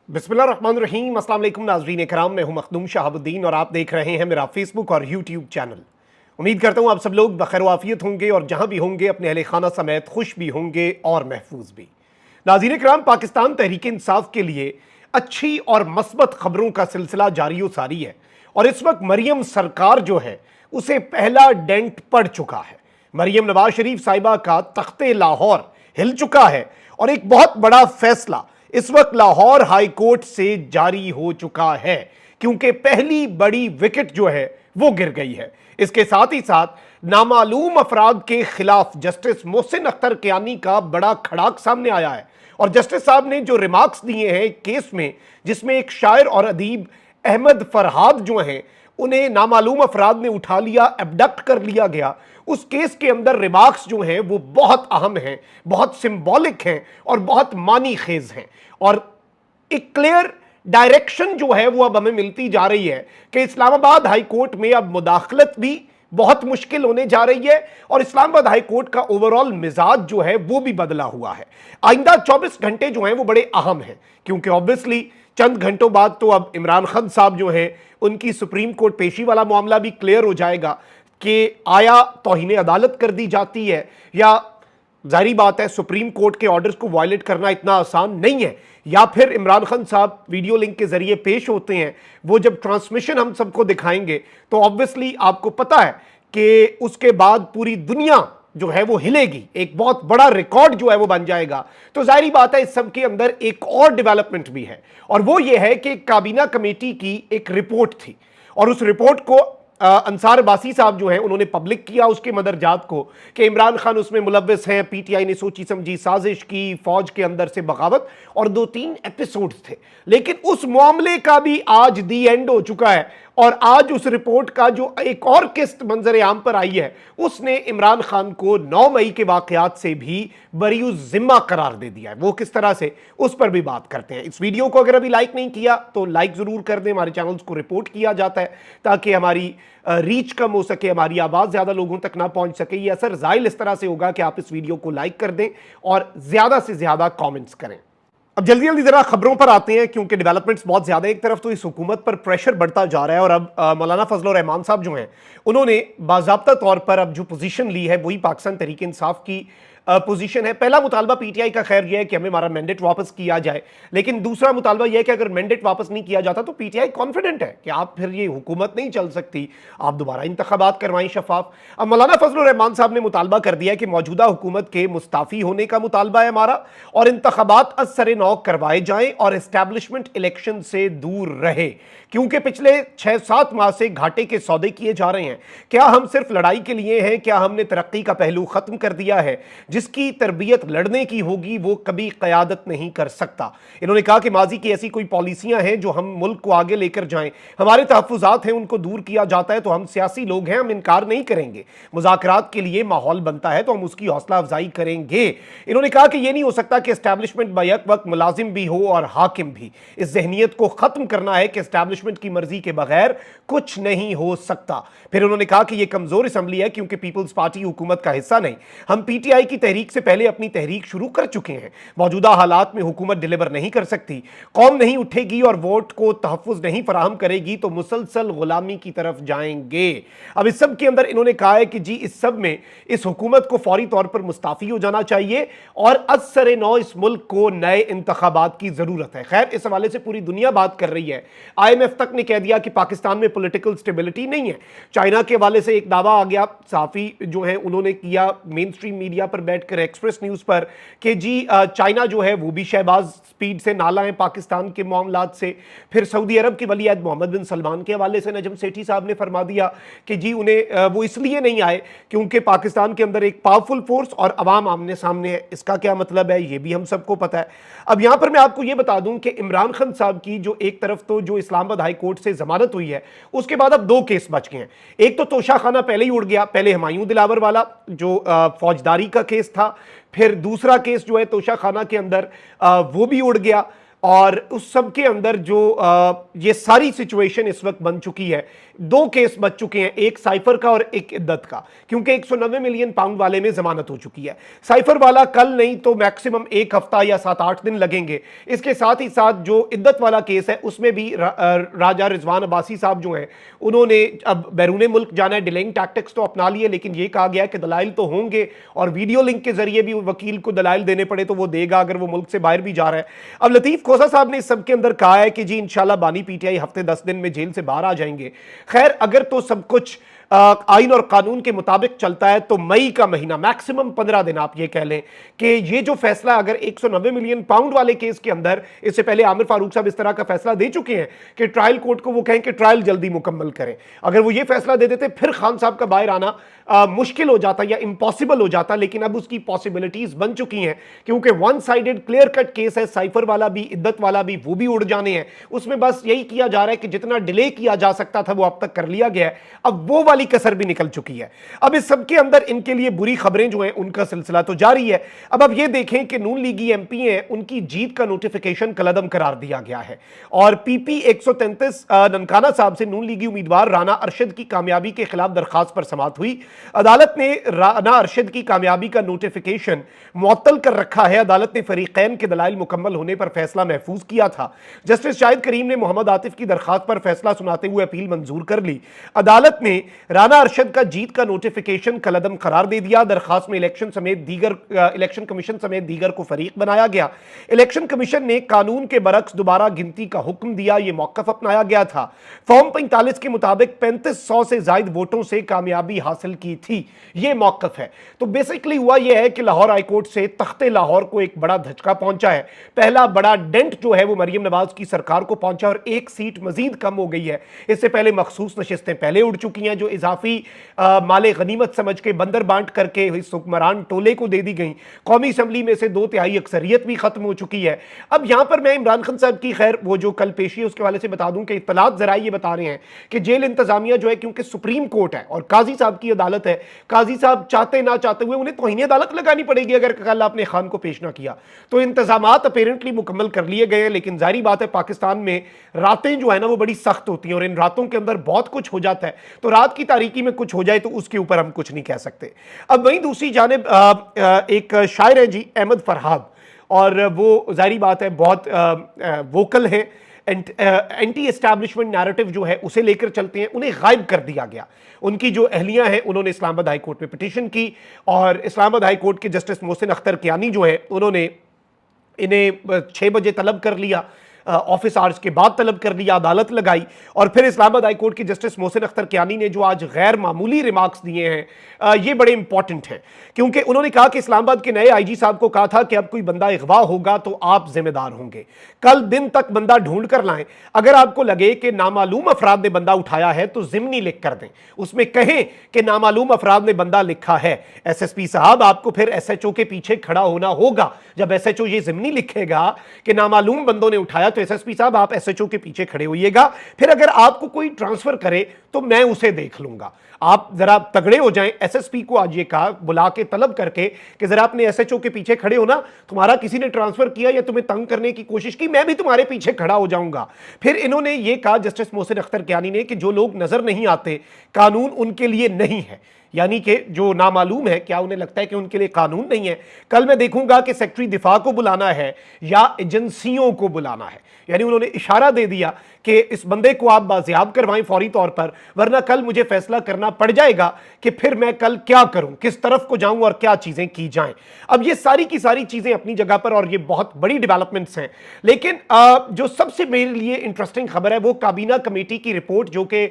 बिस्मिल्लाहिर्रहमानिर्रहीम। अस्सलाम वालेकुम नाज़रीन इकराम, मैं हूं मखदूम शहाबुद्दीन और आप देख रहे हैं मेरा फेसबुक और यूट्यूब चैनल। उम्मीद करता हूं आप सब लोग बखैर वाफियत होंगे और जहां भी होंगे अपने अहले खाना समेत खुश भी होंगे और महफूज भी। नाज़रीन इकराम, पाकिस्तान तहरीक इंसाफ के लिए अच्छी और मस्बत खबरों का सिलसिला जारी व सारी है और इस वक्त मरियम सरकार जो है उसे पहला डेंट पड़ चुका है। मरियम नवाज शरीफ साहिबा का तख्ते लाहौर हिल चुका है और एक बहुत बड़ा फैसला इस वक्त लाहौर हाई कोर्ट से जारी हो चुका है, क्योंकि पहली बड़ी विकेट जो है वो गिर गई है। इसके साथ ही साथ नामालूम अफराद के खिलाफ जस्टिस मोहसिन अख्तर कियानी का बड़ा खड़ाक सामने आया है और जस्टिस साहब ने जो रिमार्क्स दिए हैं केस में, जिसमें एक शायर और अदीब अहमद फरहाद जो हैं उन्हें नामालूम अफराद ने उठा लिया, एबडक्ट कर लिया गया, उस केस के अंदर रिमार्क्स जो हैं वो बहुत अहम हैं, बहुत सिंबॉलिक हैं और बहुत मानी खेज हैं और एक क्लियर डायरेक्शन जो है वो अब हमें मिलती जा रही है कि इस्लामाबाद हाई कोर्ट में अब मुदाखलत भी बहुत मुश्किल होने जा रही है और इस्लामाबाद हाई कोर्ट का ओवरऑल मिजाज जो है वो भी बदला हुआ है। आइंदा 24 घंटे जो हैं वो बड़े अहम हैं, क्योंकि ऑब्वियसली चंद घंटों बाद तो अब इमरान खान साहब जो हैं उनकी सुप्रीम कोर्ट पेशी वाला मामला भी क्लियर हो जाएगा कि आया तौहीन अदालत कर दी जाती है या जाहिर बात है सुप्रीम कोर्ट के ऑर्डर्स को वायलेट करना इतना आसान नहीं है, या फिर इमरान खान साहब वीडियो लिंक के जरिए पेश होते हैं, वो जब ट्रांसमिशन हम सबको दिखाएंगे तो ऑब्वियसली आपको पता है कि उसके बाद पूरी दुनिया जो है वो हिलेगी, एक बहुत बड़ा रिकॉर्ड जो है वो बन जाएगा। तो जाहिर बात है इस सब के अंदर एक और डेवलपमेंट भी है और वो ये है कि काबीना कमेटी की एक रिपोर्ट थी और उस रिपोर्ट को अंसार अब्बासी साहब जो हैं उन्होंने पब्लिक किया उसके मदरजात को कि इमरान खान उसमें मुलव्वस हैं, पीटीआई ने सोची समझी साजिश की, फौज के अंदर से बगावत और 2-3 एपिसोड्स थे। लेकिन उस मामले का भी आज दी एंड हो चुका है और आज उस रिपोर्ट का जो एक और किस्त मंजर आम पर आई है उसने इमरान खान को 9 मई के वाकयात से भी बरीउ जिम्मा करार दे दिया है। वो किस तरह से, उस पर भी बात करते हैं। इस वीडियो को अगर अभी लाइक नहीं किया तो लाइक जरूर कर दें, हमारे चैनल्स को रिपोर्ट किया जाता है ताकि हमारी रीच कम हो सके, हमारी आवाज ज्यादा लोगों तक ना पहुंच सके। ये असर जाहिर इस तरह से होगा कि आप इस वीडियो को लाइक कर दें और ज्यादा से ज्यादा कमेंट्स करें। अब जल्दी जल्दी जरा खबरों पर आते हैं, क्योंकि डेवलपमेंट्स बहुत ज्यादा। एक तरफ तो इस हुकूमत पर प्रेशर बढ़ता जा रहा है और अब मौलाना फजल रहमान साहब जो हैं उन्होंने बाज़ाब्ता तौर पर अब जो पोजीशन ली है वही पाकिस्तान तहरीक इंसाफ की पोजीशन है। पहला मुतालबा पीटीआई का खैर यह है कि हमें हमारा मैंडेट वापस किया जाए, लेकिन दूसरा मुतालबा यह है कि अगर मैंडेट वापस नहीं किया जाता तो पीटीआई कॉन्फिडेंट है कि आप फिर ये हुकूमत नहीं चल सकती, आप दोबारा इंतखाबात करवाएं शफाफ। अब मौलाना फजल रहमान साहब ने मुतालबा कर दिया कि मौजूदा हुकूमत के मुस्ताफी होने का मुतालबा है हमारा और इंतखाबात असर नौ करवाए जाएं और एस्टैब्लिशमेंट इलेक्शन से दूर रहे, क्योंकि पिछले 6-7 माह से घाटे के सौदे किए जा रहे हैं। क्या हम सिर्फ लड़ाई के लिए हैं? क्या हमने तरक्की का पहलू खत्म कर दिया है? जिसकी तरबियत लड़ने की होगी वो कभी क़यादत नहीं कर सकता। इन्होंने कहा कि माजी की ऐसी कोई पॉलिसियां हैं जो हम मुल्क को आगे लेकर जाएं, हमारे तहफ़्फ़ुज़ात हैं उनको दूर किया जाता है तो हम सियासी लोग हैं, हम इनकार नहीं करेंगे। मुज़ाकरात के लिए माहौल बनता है तो हम उसकी हौसला अफजाई करेंगे। इन्होंने कहा कि यह नहीं हो सकता कि एस्टैब्लिशमेंट बैक वक्त मुलाजिम भी हो और हाकिम भी। इस जहनीत को खत्म करना है कि एस्टैब्लिशमेंट की मर्जी के बगैर कुछ नहीं हो सकता। फिर उन्होंने कहा कि यह कमजोर असम्बली है क्योंकि पीपल्स पार्टी हुकूमत का हिस्सा नहीं, हम पीटीआई की तहरीक से पहले अपनी तहरीक शुरू कर चुके हैं। मौजूदा हालात में हुकूमत डिलीवर नहीं कर सकती, कौम नहीं उठेगी और वोट को तहफ़्फ़ुज़ नहीं फराहम करेगी तो मुसलसल गुलामी की तरफ जाएंगे। अब इस सब के अंदर इन्होंने कहा है कि जी इस सब में इस हुकूमत को फौरी तौर पर मुस्ताफी हो जाना चाहिए और असर नौ इस मुल्क को नए इंतखाबात की जरूरत है। खैर इस हवाले से पूरी दुनिया बात कर रही है। IMF तक ने कह दिया कि पाकिस्तान में पॉलिटिकल स्टेबिलिटी नहीं है। चाइना के हवाले से एक दावा आ गया, साफी जो है उन्होंने किया मेन स्ट्रीम मीडिया पर बैठकर एक्सप्रेस न्यूज पर कि जी चाइना जो है वो भी शहबाज स्पीड से नाला है पाकिस्तान के मामलात से। फिर सऊदी अरब के वली अहद मोहम्मद बिन सलमान के हवाले से नजम सेठी साहब ने फरमा दिया कि जी उन्हें वो इसलिए नहीं आए क्योंकि पाकिस्तान के अंदर एक पावरफुल फोर्स और अवाम आमने सामने है। इसका क्या मतलब है ये भी हम सबको पता है। अब यहां पर मैं आपको ये बता दूं कि इमरान खान साहब की जो एक तरफ तो जो इस्लामाबाद हाई कोर्ट से जमानत हुई है उसके बाद अब 2 केस बच गए हैं। एक तो तोशा खाना पहले ही उड़ गया, पहले हुमायूं दिलावर वाला जो फौजदारी का केस था, फिर दूसरा केस जो है तोशा खाना के अंदर वो भी उड़ गया। اور اس سب کے اندر جو یہ ساری سچویشن اس وقت بن چکی ہے، دو کیس بچ چکے ہیں، ایک سائفر کا اور ایک عدت کا، کیونکہ 190 ملین پاؤنڈ والے میں ضمانت ہو چکی ہے۔ سائفر والا کل نہیں تو میکسیمم ایک ہفتہ یا 7-8 دن لگیں گے۔ اس کے ساتھ ہی ساتھ جو عدت والا کیس ہے اس میں بھی راجہ رضوان عباسی صاحب جو ہیں انہوں نے اب بیرون ملک جانا ہے، ڈیلنگ ٹیکٹکس تو اپنا لیے، لیکن یہ کہا گیا کہ دلائل تو ہوں گے اور ویڈیو لنک کے ذریعے بھی وکیل کو دلائل دینے پڑے تو وہ دے گا اگر وہ ملک سے باہر بھی جا رہا ہے۔ اب لطیف کھوسا صاحب نے اس سب کے اندر کہا ہے کہ جی انشاءاللہ بانی پی ٹی آئی ہفتے 10 دن میں جیل سے باہر آ جائیں گے۔ خیر اگر تو سب کچھ آئین اور قانون کے مطابق چلتا ہے تو مئی کا مہینہ میکسیمم 15 دن آپ یہ کہہ لیں کہ یہ جو فیصلہ اگر 190 ملین پاؤنڈ والے کیس کے اندر، اس سے پہلے عامر فاروق صاحب اس طرح کا فیصلہ دے چکے ہیں کہ ٹرائل کورٹ کو وہ کہیں کہ ٹرائل جلدی مکمل کریں، اگر وہ یہ فیصلہ دے دیتے پھر خان صاحب کا باہر آنا مشکل ہو جاتا یا امپاسبل ہو جاتا، لیکن اب اس کی پاسبلٹیز بن چکی ہیں کیونکہ one sided clear cut case ہے، سائفر والا بھی عدت والا بھی، وہ بھی اڑ جانے ہیں۔ اس میں بس یہی کیا جا رہا ہے کہ جتنا ڈیلے کیا جا سکتا تھا وہ اب تک کر لیا گیا ہے، اب وہ والی کسر بھی نکل چکی ہے۔ اب اس سب کے اندر ان کے لیے بری خبریں جو ہیں ان کا سلسلہ تو جاری ہے۔ اب یہ دیکھیں کہ نون لیگی ایم پی ہیں، ان کی جیت کا نوٹیفیکیشن کالعدم قرار دیا گیا ہے، اور پی پی 133 ننکانہ صاحب سے نون لیگی امیدوار رانا ارشد کی کامیابی کے خلاف درخواست پر سماعت ہوئی۔ عدالت نے رانا ارشد کی کامیابی کا نوٹیفیکیشن معطل کر رکھا ہے۔ عدالت نے فریقین کے دلائل مکمل ہونے پر فیصلہ محفوظ کیا تھا۔ جسٹس شاہد کریم نے محمد عاطف کی درخواست پر فیصلہ سناتے ہوئے اپیل منظور کر لی۔ عدالت نے رانا ارشد کا جیت کا نوٹیفیکیشن کالعدم قرار دے دیا۔ درخواست میں الیکشن کمیشن سمیت دیگر کو فریق بنایا گیا۔ الیکشن کمیشن نے قانون کے برعکس دوبارہ گنتی کا حکم دیا، یہ موقف اپنایا گیا تھا۔ فارم 45 کے مطابق 3500 سے زائد ووٹوں سے کامیابی حاصل کی تھی، یہ موقف ہے۔ تو بیسیکلی ہوا یہ ہے کہ لاہور ہائی کورٹ سے تخت لاہور کو ایک بڑا دھچکا پہنچا ہے۔ پہلا بڑا ڈنٹ جو ہے وہ مریم نواز کی سرکار کو پہنچا اور ایک سیٹ مزید کم ہو گئی ہے۔ اس سے پہلے مخصوص نشستیں پہلے اڑ چکی ہیں جو اضافی مال غنیمت سمجھ کے بندر بانٹ کر کے اس حکمران ٹولے کو دے دی گئیں۔ قومی اسمبلی میں سے 2/3 اکثریت بھی ختم ہو چکی ہے۔ اب یہاں پر میں عمران خان صاحب کی خیر وہ جو کل پیشی ہے اس کے حوالے سے بتا دوں کہ اطلاعات ذرائع یہ بتا رہے ہیں کہ جیل انتظامیہ جو ہے کیونکہ سپریم کورٹ ہے اور قاضی صاحب کی عدالت ہے، قاضی صاحب چاہتے نہ چاہتے ہوئے انہیں توہین عدالت لگانی پڑے گی اگر کل آپ نے خان کو پیش نہ کیا۔ تو انتظامات اپیرنٹلی مکمل کر لیے گئے، لیکن ظاہری بات ہے پاکستان میں راتیں جو ہے نا وہ بڑی سخت ہوتی ہیں اور ان راتوں کے اندر بہت کچھ ہو جاتا ہے، تو رات کی تاریکی میں کچھ ہو جائے تو اس کے اوپر ہم کچھ نہیں کہہ سکتے۔ اب وہیں دوسری جانب ایک شاعر ہے جی احمد فرحاد، اور وہ ظاہری بات ہے بہت ووکل ہے، اینٹی اسٹیبلشمنٹ نیریٹو جو ہے اسے لے کر چلتے ہیں۔ انہیں غائب کر دیا گیا۔ ان کی جو اہلیہ ہیں انہوں نے اسلام آباد ہائی کورٹ میں پٹیشن کی، اور اسلام آباد ہائی کورٹ کے جسٹس محسن اختر کیانی جو ہے انہوں نے انہیں 6 بجے طلب کر لیا، آفس آورز کے بعد طلب کر لیا، عدالت لگائی، اور پھر اسلام آباد ہائی کورٹ کی جسٹس محسن اختر کیانی نے جو آج غیر معمولی ریمارکس دیے ہیں یہ بڑے امپورٹنٹ ہیں، کیونکہ انہوں نے کہا کہ اسلام آباد کے نئے آئی جی صاحب کو کہا تھا کہ اب کوئی بندہ اغوا ہوگا تو آپ ذمہ دار ہوں گے، کل دن تک بندہ ڈھونڈ کر لائیں، اگر آپ کو لگے کہ نامعلوم افراد نے بندہ اٹھایا ہے تو ضمنی لکھ کر دیں، اس میں کہیں کہ نامعلوم افراد نے بندہ لکھا ہے۔ ایس ایس پی صاحب آپ کو پھر ایس ایچ او کے پیچھے کھڑا ہونا ہوگا، جب ایس ایچ او یہ ضمنی لکھے گا کہ نامعلوم بندوں نے اٹھایا تو ایس ایس پی صاحب آپ ایس ایچ او کے پیچھے کھڑے ہوئیے گا، پھر اگر آپ کو کوئی ٹرانسفر کرے تو میں اسے دیکھ لوں گا۔ آپ ذرا تگڑے ہو جائیں، ایس ایس پی کو آج یہ کہا بلا کے طلب کر کے کہ ذرا اپنے ایس ایچ او کے پیچھے کھڑے ہونا، تمہارا کسی نے ٹرانسفر کیا یا تمہیں تنگ کرنے کی کوشش کی میں بھی تمہارے پیچھے کھڑا ہو جاؤں گا۔ پھر انہوں نے یہ کہا جسٹس محسن اختر کیانی نے کہ جو لوگ نظر نہیں آتے قانون ان کے لیے نہیں ہے، یعنی کہ جو نامعلوم ہے کیا انہیں لگتا ہے کہ ان کے لیے قانون نہیں ہے؟ کل میں دیکھوں گا کہ سیکٹری دفاع کو بلانا ہے یا ایجنسیوں کو بلانا ہے، یعنی انہوں نے اشارہ دے دیا کہ اس بندے کو آپ بازیاب کروائیں فوری طور پر، ورنہ کل مجھے فیصلہ کرنا پڑ جائے گا کہ پھر میں کل کیا کروں، کس طرف کو جاؤں اور کیا چیزیں کی جائیں۔ اب یہ ساری کی ساری چیزیں اپنی جگہ پر اور یہ بہت بڑی ڈیولپمنٹس ہیں، لیکن جو سب سے میرے لیے انٹرسٹنگ خبر ہے وہ کابینہ کمیٹی کی رپورٹ، جو کہ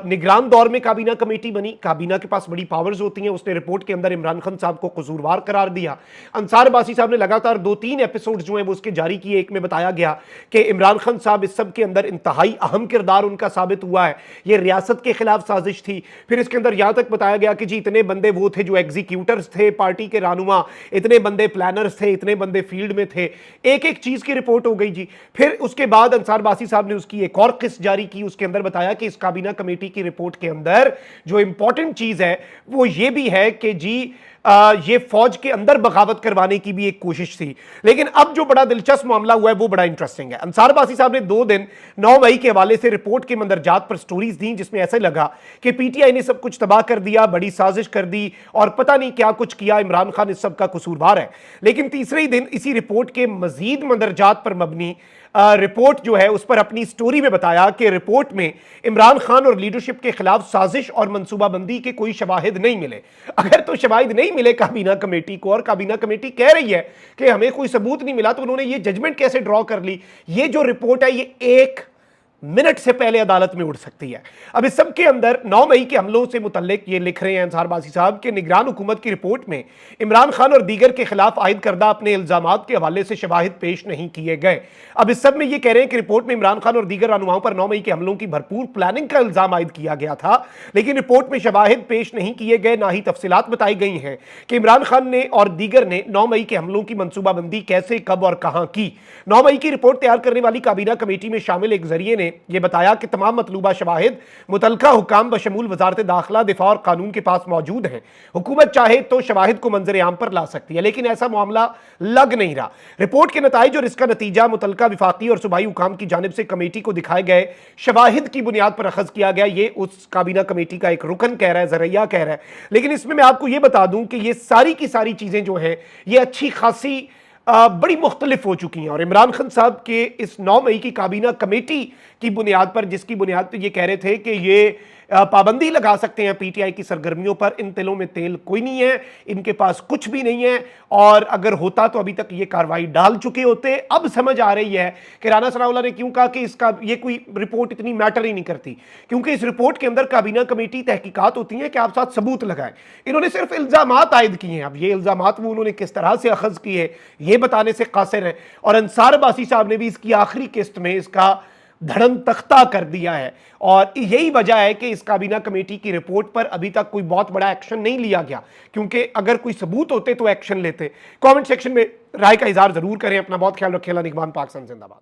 نگران دور میں کابینہ کمیٹی بنی، کابینہ کے پاس بڑی پاورز ہوتی ہیں، اس نے رپورٹ کے اندر عمران خان صاحب کو قصوروار قرار دیا۔ انصار عباسی صاحب نے لگاتار 2-3 ایپیسوڈز جو ہیں وہ اس کے جاری کیے، ایک میں بتایا گیا کہ عمران خان صاحب اس سب کے اندر انتہائی اہم کردار ان کا ثابت ہوا ہے، یہ ریاست کے خلاف سازش تھی۔ پھر اس کے اندر یہاں تک بتایا گیا کہ جی اتنے بندے وہ تھے جو ایگزیکیوٹرز تھے پارٹی کے رہنما، اتنے بندے پلانرز تھے، اتنے بندے فیلڈ میں تھے، ایک ایک چیز کی رپورٹ ہو گئی جی۔ پھر اس کے بعد انصار عباسی صاحب نے اس کی ایک اور قسط جاری کی، اس کے اندر بتایا کہ اس کابینہ کمیٹی کی رپورٹ کے اندر جو امپورٹنٹ چیز ہے وہ یہ بھی ہے کہ جی ये फौज के अंदर बगावत करवाने की भी एक कोशिश थी। लेकिन अब जो बड़ा दिलचस्प मामला हुआ है वो बड़ा इंटरेस्टिंग है। अंसार बासी साहब ने 2 दिन 9 मई के हवाले से रिपोर्ट के मंदरजात पर स्टोरीज दी, जिसमें ऐसे लगा कि पीटीआई ने सब कुछ तबाह कर दिया, बड़ी साजिश कर दी और पता नहीं क्या कुछ किया, इमरान खान इस सब का कसूरवार है। लेकिन तीसरे ही दिन इसी रिपोर्ट के मजीद मंदरजात पर मबनी रिपोर्ट जो है उस पर अपनी स्टोरी में बताया कि रिपोर्ट में इमरान खान और लीडरशिप के खिलाफ साजिश और मंसूबाबंदी के कोई शवाहिद नहीं मिले। अगर तो शवाहिद नहीं मिले काबीना कमेटी को और काबीना कमेटी कह रही है कि हमें कोई सबूत नहीं मिला, तो उन्होंने ये जजमेंट कैसे ड्रॉ कर ली? ये जो रिपोर्ट है ये 1 मिनट से पहले अदालत में उड़ सकती है। अब इस सब के अंदर 9 मई के हमलों से मुतल्लिक ये लिख रहे हैं अंसार बासी साहब के निगरान हुकूमत की रिपोर्ट में इमरान खान और दीगर के खिलाफ आयद करदा अपने इल्जामात के हवाले से शवाहिद पेश नहीं किए गए। अब इस सब में ये कह रहे हैं कि रिपोर्ट में इमरान खान और दीगर रहनुमाओं पर 9 मई के हमलों की भरपूर प्लानिंग का इल्जाम आयद किया गया था, लेकिन रिपोर्ट में शवाहिद पेश नहीं किए गए, ना ही तफसीलात बताई गई हैं कि इमरान खान ने और दीगर ने 9 मई के हमलों की मनसूबाबंदी कैसे, कब और कहां की। 9 मई की रिपोर्ट तैयार करने वाली काबीना कमेटी में शामिल एक जरिए ने यह बताया कि तमाम मतलूबा शवाहिद मुतलका हुकाम बशमूल वजारत दाखिला, दिफा और कानून के पास मौजूद हैं। हुकूमत चाहे तो शवाहिद को मंजर आम पर ला सकती है, लेकिन ऐसा मामला लग नहीं रहा। रिपोर्ट के नताइज और इसका नतीजा मुतलका विफाकी और सूबाई हुकाम की जानिब से कमेटी को दिखाए गए शवाहिद की बुनियाद पर अखज किया गया। ये उस काबीना कमेटी का एक रुकन कह रहा है, जरैया कह रहा है। लेकिन इसमें मैं आपको ये बता दूं कि ये सारी की सारी चीजें जो हैं ये अच्छी खासी बड़ी मुख्तलिफ हो चुकी हैं। और इमरान खान साहब के इस 9 मई की काबीना कमेटी की बुनियाद पर, जिसकी बुनियाद पर ये कह रहे थे कि ये पाबंदी लगा सकते हैं पीटीआई की सरगर्मियों पर, इन तिलों में तेल कोई नहीं है, इनके पास कुछ भी नहीं है, और अगर होता तो अभी तक ये कार्रवाई डाल चुके होते। अब समझ आ रही है कि राना सनाउल्लाह ने क्यों कहा कि इसका ये कोई रिपोर्ट इतनी मैटर ही नहीं करती, क्योंकि इस रिपोर्ट के अंदर काबीना कमेटी तहकीकात होती है कि आप साथ सबूत लगाएं। इन्होंने सिर्फ इल्जामात आयद किए हैं। अब ये इल्जामात वो उन्होंने किस तरह से अखज किए ये बताने से कासिर है। और अंसार बासी साहब ने भी इसकी आखिरी किस्त में इसका धड़म तख्ता कर दिया है, और यही वजह है कि इस काबीना कमेटी की रिपोर्ट पर अभी तक कोई बहुत बड़ा एक्शन नहीं लिया गया, क्योंकि अगर कोई सबूत होते तो एक्शन लेते। कमेंट सेक्शन में राय का इजहार जरूर करें। अपना बहुत ख्याल रखें। निगमान पाकिस्तान जिंदाबाद।